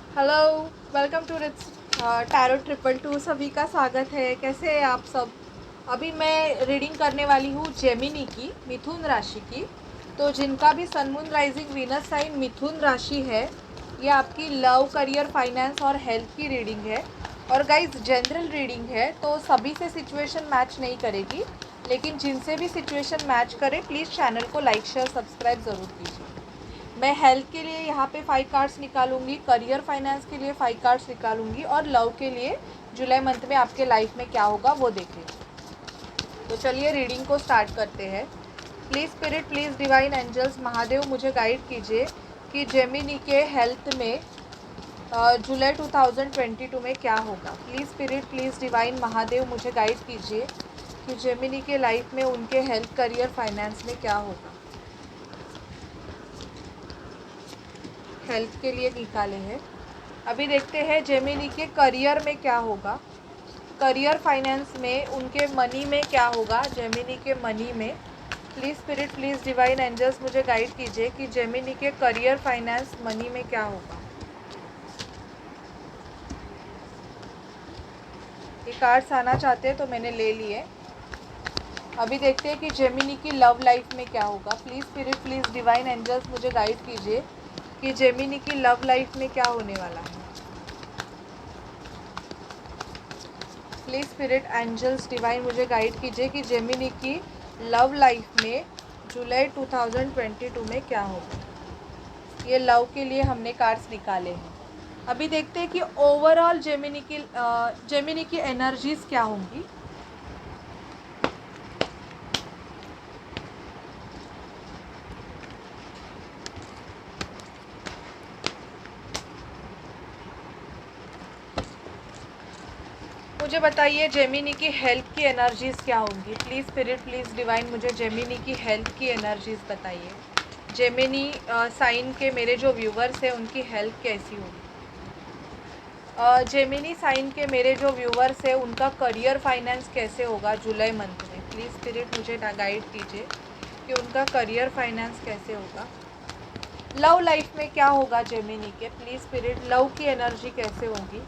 Hello, welcome to Rits tarot triple two. सभी का स्वागत है। कैसे हैं आप सब? अभी मैं रीडिंग करने वाली हूँ जेमिनी की, मिथुन राशि की। तो जिनका भी sun moon rising Venus sign मिथुन राशि है, ये आपकी लव, करियर, फाइनेंस और हेल्थ की रीडिंग है। और गाइज जनरल रीडिंग है, तो सभी से सिचुएशन मैच नहीं करेगी, लेकिन जिनसे भी सिचुएशन मैच करे प्लीज़ चैनल को लाइक, शेयर, सब्सक्राइब ज़रूर कीजिए। मैं हेल्थ के लिए यहाँ पे 5 कार्ड्स निकालूंगी, करियर फाइनेंस के लिए 5 कार्ड्स निकालूंगी और लव के लिए जुलाई मंथ में आपके लाइफ में क्या होगा वो देखें। तो चलिए रीडिंग को स्टार्ट करते हैं। Please spirit, please divine angels, Mahadev मुझे गाइड कीजिए कि जेमिनी के हेल्थ में जुलाई 2022 में क्या होगा। Please spirit, please divine Mahadev मुझे गाइड कीजिए कि जेमिनी के लाइफ में उनके हेल्थ, करियर, फाइनेंस में क्या होगा। हेल्थ के लिए निकाले हैं। अभी देखते हैं जेमिनी के करियर में क्या होगा, करियर फाइनेंस में उनके मनी में क्या होगा। जेमिनी के मनी में please spirit, please divine angels मुझे गाइड कीजिए कि जेमिनी के करियर, फाइनेंस, मनी में क्या होगा। ये कार्ड्स आना चाहते हैं तो मैंने ले लिए। अभी देखते हैं कि जेमिनी की लव लाइफ में क्या होगा। Please spirit, please divine angels मुझे गाइड कीजिए कि जेमिनी की लव लाइफ में क्या होने वाला है। प्लीज़ स्पिरिट, एंजल्स, डिवाइन मुझे गाइड कीजिए कि जेमिनी की लव लाइफ में जुलाई 2022 में क्या होगा। ये लव के लिए हमने कार्ड्स निकाले हैं। अभी देखते हैं कि ओवरऑल जेमिनी की एनर्जीज क्या होंगी। मुझे बताइए जेमिनी की हेल्थ की एनर्जीज क्या होंगी। प्लीज़ स्पिरिट, प्लीज़ डिवाइन मुझे जेमिनी की हेल्थ की एनर्जीज बताइए। जेमिनी साइन के मेरे जो व्यूवर्स हैं उनकी हेल्थ कैसी होगी। जेमिनी साइन के मेरे जो व्यूवर्स हैं उनका करियर फाइनेंस कैसे होगा जुलाई मंथ में। प्लीज़ स्पिरिट मुझे गाइड कीजिए कि उनका करियर फाइनेंस कैसे होगा। लव लाइफ में क्या होगा जेमिनी के। प्लीज़ स्पिरिट, लव की एनर्जी कैसे होगी।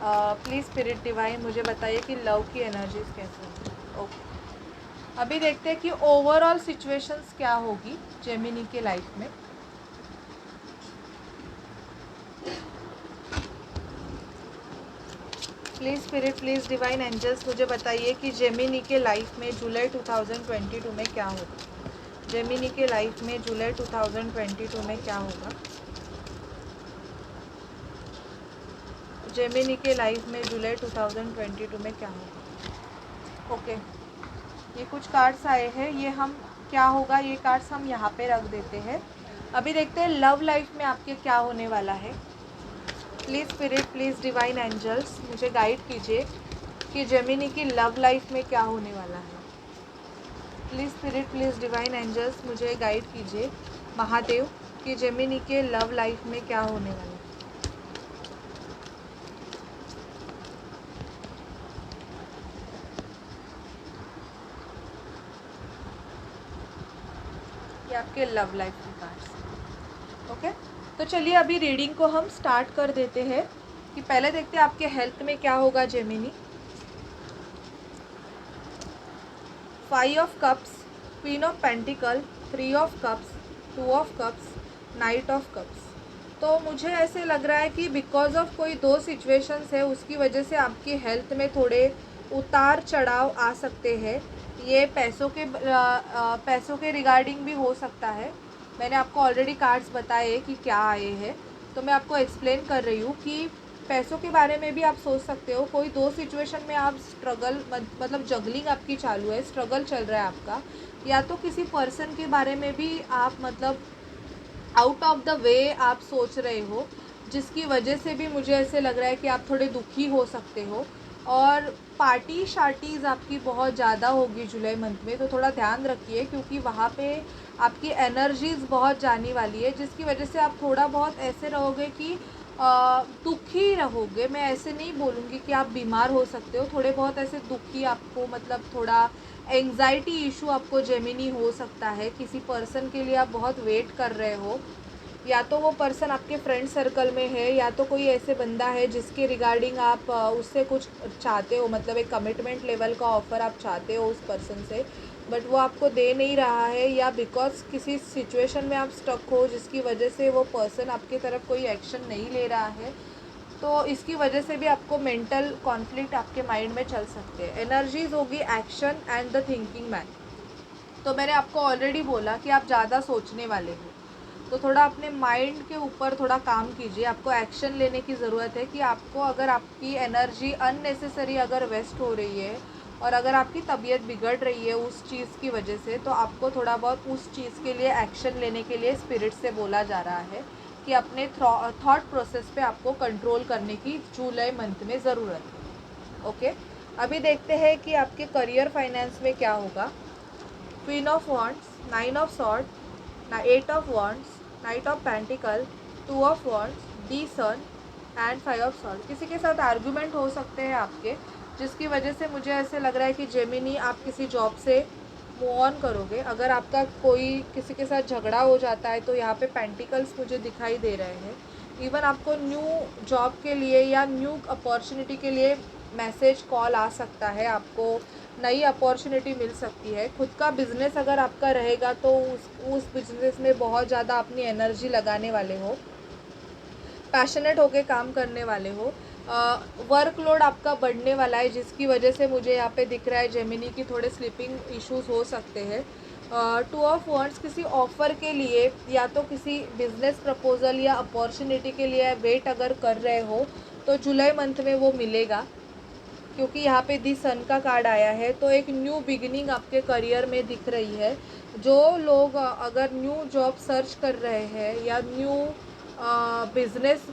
प्लीज़ स्पिरिट डिवाइन मुझे बताइए कि लव की एनर्जीज कैसे होगी। ओके, अभी देखते हैं कि ओवरऑल सिचुएशंस क्या होगी जेमिनी के लाइफ में। Please spirit, please divine angels मुझे बताइए कि जेमिनी के लाइफ में जुलाई 2022 में क्या होगा। जेमिनी के लाइफ में जुलाई 2022 में क्या होगा। जेमिनी के लाइफ में जुलाई 2022 में क्या होगा। ओके, ये कुछ कार्ड्स आए हैं, ये हम क्या होगा ये कार्ड्स हम यहाँ पे रख देते हैं। अभी देखते हैं लव लाइफ में आपके क्या होने वाला है। Please spirit, please divine angels मुझे गाइड कीजिए कि जेमिनी की लव लाइफ में क्या होने वाला है। Please spirit, please divine angels मुझे गाइड कीजिए महादेव कि जेमिनी के लव लाइफ में क्या होने वाला है। ये आपके लव लाइफ की कार्ड्स। ओके, तो चलिए अभी रीडिंग को हम स्टार्ट कर देते हैं कि पहले देखते हैं आपके हेल्थ में क्या होगा Gemini. 5 of cups, queen of pentacle, 3 of cups, 2 of cups, night of cups. तो मुझे ऐसे लग रहा है कि बिकॉज ऑफ कोई दो सिचुएशंस है उसकी वजह से आपकी हेल्थ में थोड़े उतार चढ़ाव आ सकते हैं। ये पैसों के रिगार्डिंग भी हो सकता है। मैंने आपको ऑलरेडी कार्ड्स बताए कि क्या आए हैं, तो मैं आपको एक्सप्लेन कर रही हूँ कि पैसों के बारे में भी आप सोच सकते हो। कोई दो सिचुएशन में आप स्ट्रगल मतलब जगलिंग आपकी चालू है, स्ट्रगल चल रहा है आपका। या तो किसी पर्सन के बारे में भी आप मतलब आउट ऑफ द वे आप सोच रहे हो, जिसकी वजह से भी मुझे ऐसे लग रहा है कि आप थोड़े दुखी हो सकते हो। और पार्टी शार्टीज़ आपकी बहुत ज़्यादा होगी जुलाई मंथ में, तो थोड़ा ध्यान रखिए क्योंकि वहाँ पे आपकी एनर्जीज़ बहुत जाने वाली है, जिसकी वजह से आप थोड़ा बहुत ऐसे रहोगे कि दुखी रहोगे। मैं ऐसे नहीं बोलूँगी कि आप बीमार हो सकते हो, थोड़े बहुत ऐसे दुखी आपको मतलब थोड़ा एंग्जाइटी इशू आपको जेमिनी हो सकता है। किसी पर्सन के लिए आप बहुत वेट कर रहे हो या तो वो पर्सन आपके फ्रेंड सर्कल में है, या तो कोई ऐसे बंदा है जिसके रिगार्डिंग आप उससे कुछ चाहते हो, मतलब एक कमिटमेंट लेवल का ऑफ़र आप चाहते हो उस पर्सन से, बट वो आपको दे नहीं रहा है, या बिकॉज़ किसी सिचुएशन में आप स्टक हो जिसकी वजह से वो पर्सन आपकी तरफ कोई एक्शन नहीं ले रहा है, तो इसकी वजह से भी आपको मेंटल कॉन्फ्लिक्ट आपके माइंड में चल सकते हैं। एनर्जीज होगी action and the thinking man. तो मैंने आपको ऑलरेडी बोला कि आप ज़्यादा सोचने वाले हो, तो थोड़ा अपने माइंड के ऊपर थोड़ा काम कीजिए। आपको एक्शन लेने की ज़रूरत है कि आपको, अगर आपकी एनर्जी अननेसेसरी अगर वेस्ट हो रही है और अगर आपकी तबीयत बिगड़ रही है उस चीज़ की वजह से, तो आपको थोड़ा बहुत उस चीज़ के लिए एक्शन लेने के लिए स्पिरिट से बोला जा रहा है कि अपने थॉट प्रोसेस पे आपको कंट्रोल करने की जुलाई मंथ में ज़रूरत है। ओके, अभी देखते हैं कि आपके करियर फाइनेंस में क्या होगा। Queen of wands, nine of sword, eight of wands, knight of pentacle, two of wands, the sun and five of sword. किसी के साथ आर्गूमेंट हो सकते हैं आपके, जिसकी वजह से मुझे ऐसे लग रहा है कि जेमिनी आप किसी जॉब से मूव ऑन करोगे। अगर आपका कोई किसी के साथ झगड़ा हो जाता है तो यहाँ पे पेंटिकल्स मुझे दिखाई दे रहे हैं। इवन आपको न्यू जॉब के लिए या न्यू अपॉर्चुनिटी के लिए मैसेज कॉल आ सकता है, आपको नई अपॉर्चुनिटी मिल सकती है। खुद का बिज़नेस अगर आपका रहेगा तो उस बिज़नेस में बहुत ज़्यादा अपनी एनर्जी लगाने वाले हो, पैशनेट होके काम करने वाले हो। वर्कलोड आपका बढ़ने वाला है, जिसकी वजह से मुझे यहाँ पे दिख रहा है जेमिनी की थोड़े स्लीपिंग इश्यूज हो सकते हैं। टू ऑफ वॉन्ड्स, किसी ऑफ़र के लिए या तो किसी बिज़नेस प्रपोज़ल या अपॉर्चुनिटी के लिए वेट अगर कर रहे हो तो जुलाई मंथ में वो मिलेगा, क्योंकि यहाँ पे दी सन का कार्ड आया है। तो एक न्यू बिगिनिंग आपके करियर में दिख रही है। जो लोग अगर न्यू जॉब सर्च कर रहे हैं या न्यू बिज़नेस,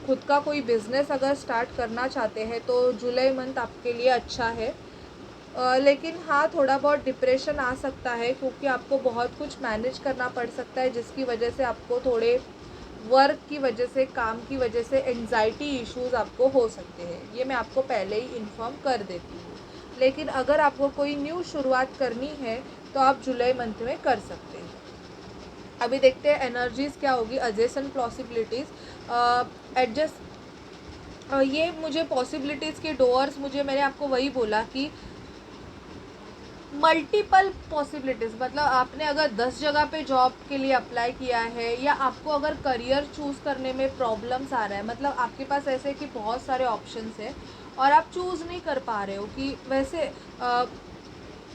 खुद का कोई बिज़नेस अगर स्टार्ट करना चाहते हैं तो जुलाई मंथ आपके लिए अच्छा है। लेकिन हाँ, थोड़ा बहुत डिप्रेशन आ सकता है, क्योंकि आपको बहुत कुछ मैनेज करना पड़ सकता है, जिसकी वजह से आपको थोड़े वर्क की वजह से, काम की वजह से एंजाइटी इश्यूज़ आपको हो सकते हैं। ये मैं आपको पहले ही इन्फॉर्म कर देती हूँ। लेकिन अगर आपको कोई न्यू शुरुआत करनी है तो आप जुलाई मंथ में कर सकते हैं। अभी देखते हैं एनर्जीज़ क्या होगी। एडजेसेंट पॉसिबिलिटीज़, एडजस्ट, ये मुझे पॉसिबिलिटीज़ के डोर्स, मैंने आपको वही बोला कि मल्टीपल पॉसिबिलिटीज़, मतलब आपने अगर 10 जगह पे जॉब के लिए अप्लाई किया है, या आपको अगर करियर चूज़ करने में प्रॉब्लम्स आ रहा है, मतलब आपके पास ऐसे कि बहुत सारे ऑप्शंस हैं और आप चूज़ नहीं कर पा रहे हो कि वैसे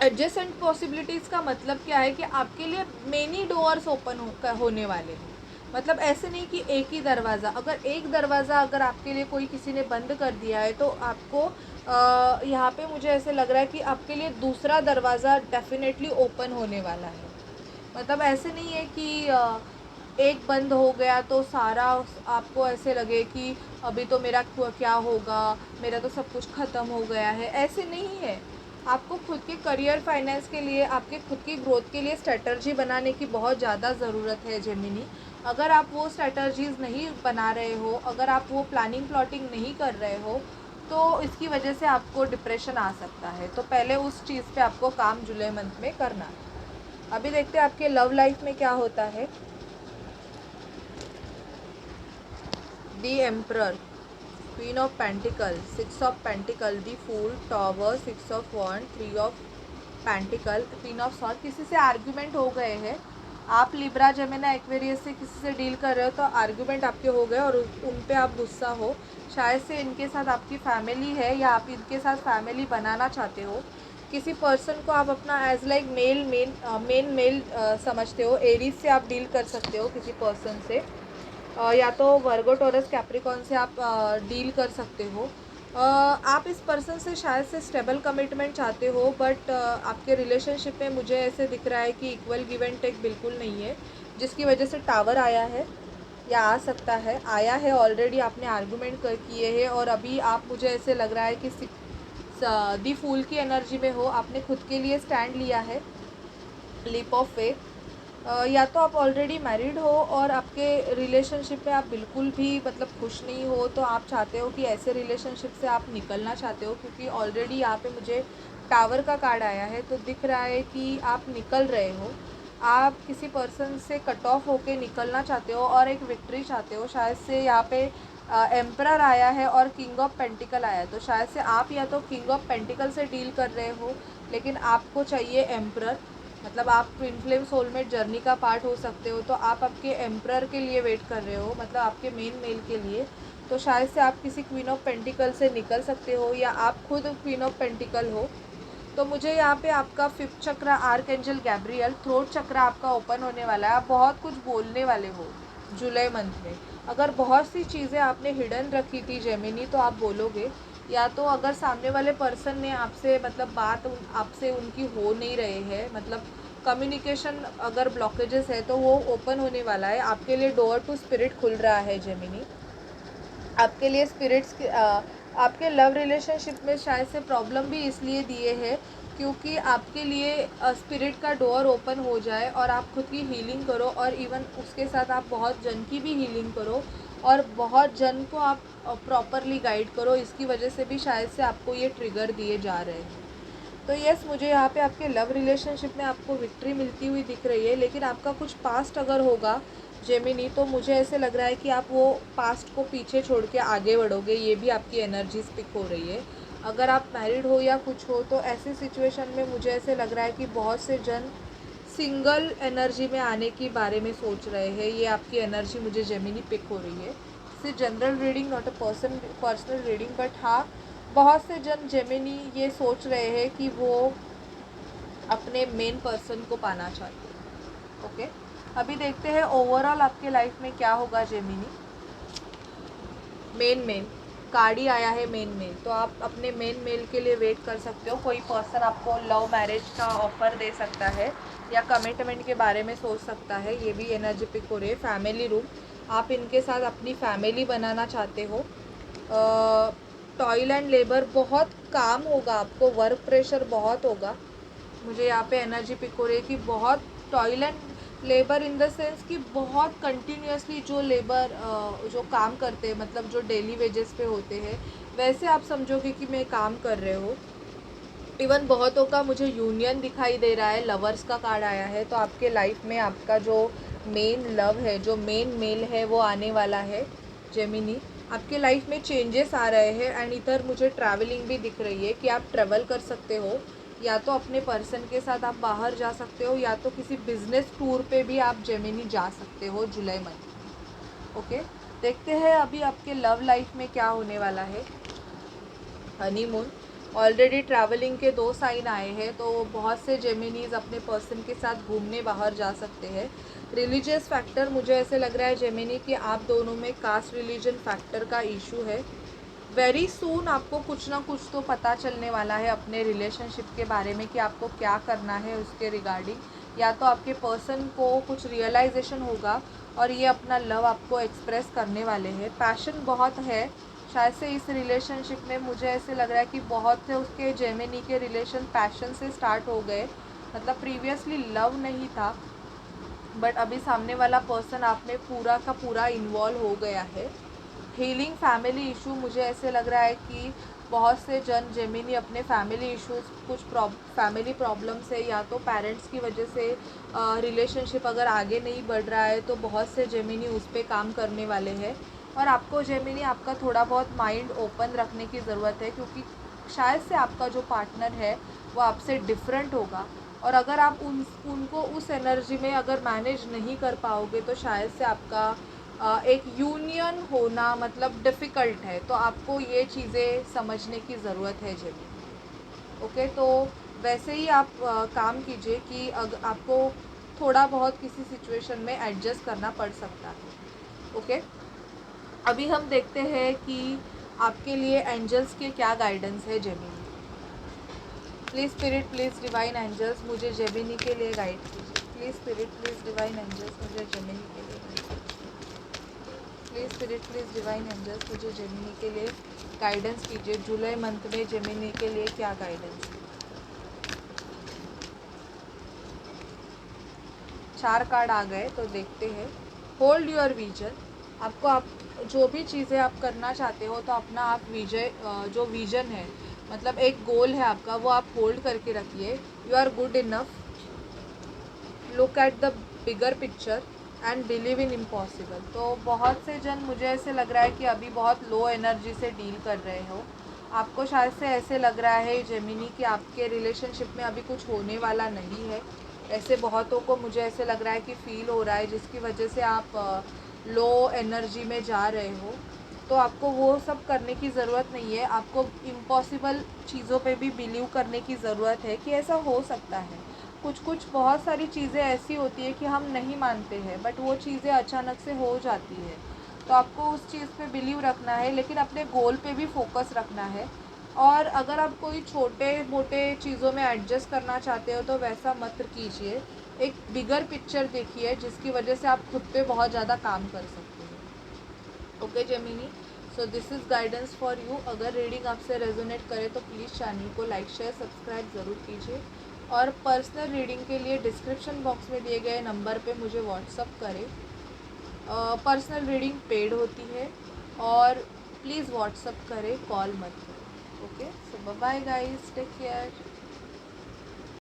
एडजेसेंट पॉसिबिलिटीज़ का मतलब क्या है कि आपके लिए मेनी डोर्स ओपन होने वाले हैं। मतलब ऐसे नहीं कि एक ही दरवाज़ा, अगर एक दरवाज़ा अगर आपके लिए कोई किसी ने बंद कर दिया है तो आपको यहाँ पे मुझे ऐसे लग रहा है कि आपके लिए दूसरा दरवाज़ा डेफिनेटली ओपन होने वाला है। मतलब ऐसे नहीं है कि एक बंद हो गया तो सारा आपको ऐसे लगे कि अभी तो मेरा क्या होगा, मेरा तो सब कुछ ख़त्म हो गया है, ऐसे नहीं है। आपको खुद के करियर फाइनेंस के लिए, आपके खुद की ग्रोथ के लिए स्ट्रैटर्जी बनाने की बहुत ज़्यादा ज़रूरत है जेमिनी। अगर आप वो स्ट्रैटर्जीज़ नहीं बना रहे हो, अगर आप वो प्लानिंग प्लॉटिंग नहीं कर रहे हो, तो इसकी वजह से आपको डिप्रेशन आ सकता है। तो पहले उस चीज़ पे आपको काम जुलाई मंथ में करना है। अभी देखते हैं आपके लव लाइफ में क्या होता है। The emperor, queen of pentacle, six of pentacle, the fool, tower, six of wand, three of pentacle, queen of sword. किसी से आर्ग्यूमेंट हो गए हैं, आप लिब्रा, जेमिनी, एक्वेरियस से किसी से डील कर रहे हो तो आर्ग्यूमेंट आपके हो गए और उन पे आप गुस्सा हो। शायद से इनके साथ आपकी फैमिली है या आप इनके साथ फैमिली बनाना चाहते हो। किसी पर्सन को आप अपना एज लाइक मेल समझते हो। एरीज से आप डील कर सकते हो किसी पर्सन से, या तो वर्गो, टॉरस, कैप्रिकॉन से आप डील कर सकते हो। आप इस पर्सन से शायद से स्टेबल कमिटमेंट चाहते हो, बट आपके रिलेशनशिप में मुझे ऐसे दिख रहा है कि इक्वल गिव एंड टेक बिल्कुल नहीं है, जिसकी वजह से टावर आया है या आ सकता है, आया है ऑलरेडी। आपने आर्गूमेंट किए हैं और अभी आप, मुझे ऐसे लग रहा है कि दी फूल की एनर्जी में हो, आपने खुद के लिए स्टैंड लिया है, लीप ऑफ फेथ। या तो आप ऑलरेडी मैरिड हो और आपके रिलेशनशिप में आप बिल्कुल भी मतलब खुश नहीं हो, तो आप चाहते हो कि ऐसे रिलेशनशिप से आप निकलना चाहते हो, क्योंकि ऑलरेडी यहाँ पे मुझे टावर का कार्ड आया है, तो दिख रहा है कि आप निकल रहे हो। आप किसी पर्सन से कट ऑफ होके निकलना चाहते हो और एक विक्ट्री चाहते हो। शायद से यहाँ पे एम्परर आया है और किंग ऑफ पेंटिकल आया है, तो शायद से आप या तो किंग ऑफ पेंटिकल से डील कर रहे हो, लेकिन आपको चाहिए एम्परर। मतलब आप ट्विन फ्लेम सोलमेट जर्नी का पार्ट हो सकते हो, तो आप आपके एम्परर के लिए वेट कर रहे हो, मतलब आपके मेन मेल के लिए। तो शायद से आप किसी क्वीन ऑफ पेंटिकल से निकल सकते हो, या आप खुद क्वीन ऑफ पेंटिकल हो। तो मुझे यहाँ पे आपका 5th चक्र आर्क एंजल गैब्रियल, थ्रोट चक्र आपका ओपन होने वाला है। आप बहुत कुछ बोलने वाले हो जुलाई मंथ में। अगर बहुत सी चीज़ें आपने हिडन रखी थी जेमिनी, तो आप बोलोगे। या तो अगर सामने वाले पर्सन ने आपसे मतलब बात आपसे उनकी हो नहीं रहे हैं, मतलब कम्युनिकेशन अगर ब्लॉकेजेस है, तो वो ओपन होने वाला है आपके लिए। डोर टू स्पिरिट खुल रहा है जेमिनी आपके लिए। स्पिरिट्स के आपके लव रिलेशनशिप में शायद से प्रॉब्लम भी इसलिए दिए हैं क्योंकि आपके लिए स्पिरिट का डोर ओपन हो जाए और आप खुद की हीलिंग करो, और इवन उसके साथ आप बहुत जन की भी हीलिंग करो और बहुत जन को आप प्रॉपरली गाइड करो। इसकी वजह से भी शायद से आपको ये ट्रिगर दिए जा रहे हैं। तो यस, मुझे यहाँ पे आपके लव रिलेशनशिप में आपको विक्ट्री मिलती हुई दिख रही है, लेकिन आपका कुछ पास्ट अगर होगा जेमिनी, तो मुझे ऐसे लग रहा है कि आप वो पास्ट को पीछे छोड़ के आगे बढ़ोगे। ये भी आपकी एनर्जी पिक हो रही है। अगर आप मैरिड हो या कुछ हो, तो ऐसी सिचुएशन में मुझे ऐसे लग रहा है कि बहुत से जन सिंगल एनर्जी में आने के बारे में सोच रहे हैं। ये आपकी एनर्जी मुझे जेमिनी पिक हो रही है। सिर्फ general reading, not a personal reading, but हाँ, बहुत से जन जेमिनी ये सोच रहे हैं कि वो अपने मेन पर्सन को पाना चाहते हैं। ओके, अभी देखते हैं ओवरऑल आपके लाइफ में क्या होगा जेमिनी। मेन कार्ड ही आया है मेन मेल, तो आप अपने मेन मेल के लिए वेट कर सकते हो। कोई पर्सन आपको लव मैरिज का ऑफर दे सकता है या कमिटमेंट के बारे में सोच सकता है। ये भी एनर्जी पिक हो रही है। फैमिली रूम, आप इनके साथ अपनी फैमिली बनाना चाहते हो। टॉयल एंड लेबर, बहुत काम होगा आपको, वर्क प्रेशर बहुत होगा। मुझे यहाँ पे एनर्जी पिक हो रही है कि बहुत toil and labour in the sense कि बहुत कंटिन्यूसली जो लेबर जो काम करते हैं, मतलब जो डेली वेजेस पे होते हैं, वैसे आप समझोगे कि मैं काम कर रहे हो। इवन बहुतों का मुझे यूनियन दिखाई दे रहा है। लवर्स का कार्ड आया है, तो आपके लाइफ में आपका जो मेन लव है, जो मेन मेल है, वो आने वाला है जेमिनी। आपके लाइफ में चेंजेस आ रहे हैं एंड इधर मुझे ट्रैवलिंग भी दिख रही है कि आप ट्रैवल कर सकते हो। या तो अपने पर्सन के साथ आप बाहर जा सकते हो, या तो किसी बिजनेस टूर पे भी आप जेमिनी जा सकते हो जुलाई मंथ। ओके, देखते हैं अभी आपके लव लाइफ में क्या होने वाला है। हनीमून, ऑलरेडी ट्रैवलिंग के 2 साइन आए हैं, तो बहुत से जेमिनीज अपने पर्सन के साथ घूमने बाहर जा सकते हैं। रिलीजियस फैक्टर, मुझे ऐसे लग रहा है जेमिनी कि आप दोनों में कास्ट रिलीजन फैक्टर का इशू है। वेरी सून आपको कुछ ना कुछ तो पता चलने वाला है अपने रिलेशनशिप के बारे में कि आपको क्या करना है उसके रिगार्डिंग। या तो आपके पर्सन को कुछ रियलाइजेशन होगा और ये अपना लव आपको एक्सप्रेस करने वाले हैं। पैशन बहुत है शायद से इस रिलेशनशिप में। मुझे ऐसे लग रहा है कि बहुत से उसके जेमिनी के रिलेशन पैशन से स्टार्ट हो गए, मतलब प्रीवियसली लव नहीं था, बट अभी सामने वाला पर्सन आप में पूरा का पूरा इन्वॉल्व हो गया है। हीलिंग फैमिली इशू, मुझे ऐसे लग रहा है कि बहुत से जन जेमिनी अपने फैमिली इश्यूज़, कुछ फैमिली प्रॉब्लम्स है, या तो पेरेंट्स की वजह से रिलेशनशिप अगर आगे नहीं बढ़ रहा है, तो बहुत से जेमिनी उस पर काम करने वाले हैं। और आपको जेमिनी आपका थोड़ा बहुत माइंड ओपन रखने की ज़रूरत है, क्योंकि शायद से आपका जो पार्टनर है वो आपसे डिफरेंट होगा, और अगर आप उनको उस एनर्जी में अगर मैनेज नहीं कर पाओगे, तो शायद से आपका एक यूनियन होना मतलब डिफ़िकल्ट है। तो आपको ये चीज़ें समझने की ज़रूरत है जेमिनी। ओके, तो वैसे ही आप काम कीजिए कि अगर आपको थोड़ा बहुत किसी सिचुएशन में एडजस्ट करना पड़ सकता है। ओके, अभी हम देखते हैं कि आपके लिए एंजल्स के क्या गाइडेंस है Gemini. Please spirit, please divine angels, मुझे जेमिनी के लिए गाइड कीजिए। Please spirit, please divine angels, मुझे जेमिनी के लिए गाइड कीजिए। Please spirit, please divine angels, मुझे जेमिनी के लिए गाइडेंस कीजिए। जुलाई मंथ में जेमिनी के लिए क्या गाइडेंस है। 4 कार्ड आ गए, तो देखते हैं। होल्ड योर विजन, आपको आप जो भी चीज़ें आप करना चाहते हो, तो अपना आप जो विजन है, मतलब एक गोल है आपका, वो आप होल्ड करके रखिए। You are good enough. Look at the bigger picture and believe in impossible. तो बहुत से जन, मुझे ऐसे लग रहा है कि अभी बहुत लो एनर्जी से डील कर रहे हो। आपको शायद से ऐसे लग रहा है जेमिनी कि आपके रिलेशनशिप में अभी कुछ होने वाला नहीं है। ऐसे बहुतों को मुझे ऐसे लग रहा है कि फ़ील हो रहा है, जिसकी वजह से आप लो एनर्जी में जा रहे हो। तो आपको वो सब करने की ज़रूरत नहीं है। आपको इम्पॉसिबल चीज़ों पे भी बिलीव करने की ज़रूरत है कि ऐसा हो सकता है। कुछ बहुत सारी चीज़ें ऐसी होती है कि हम नहीं मानते हैं, बट वो चीज़ें अचानक से हो जाती है। तो आपको उस चीज़ पे बिलीव रखना है, लेकिन अपने गोल पे भी फोकस रखना है। और अगर आप कोई छोटे मोटे चीज़ों में एडजस्ट करना चाहते हो तो वैसा मत कीजिए। एक बिगर पिक्चर देखिए, जिसकी वजह से आप खुद पे बहुत ज़्यादा काम कर सकते हो। Okay Gemini, so this is guidance for you. अगर रीडिंग आपसे रेजोनेट करे तो प्लीज़ चैनल को लाइक शेयर सब्सक्राइब ज़रूर कीजिए। और पर्सनल रीडिंग के लिए डिस्क्रिप्शन बॉक्स में दिए गए नंबर पे मुझे व्हाट्सअप करें। पर्सनल रीडिंग पेड होती है, और प्लीज़ व्हाट्सअप करें, कॉल मत करें। ओके, सो बाय गाइस, टेक केयर।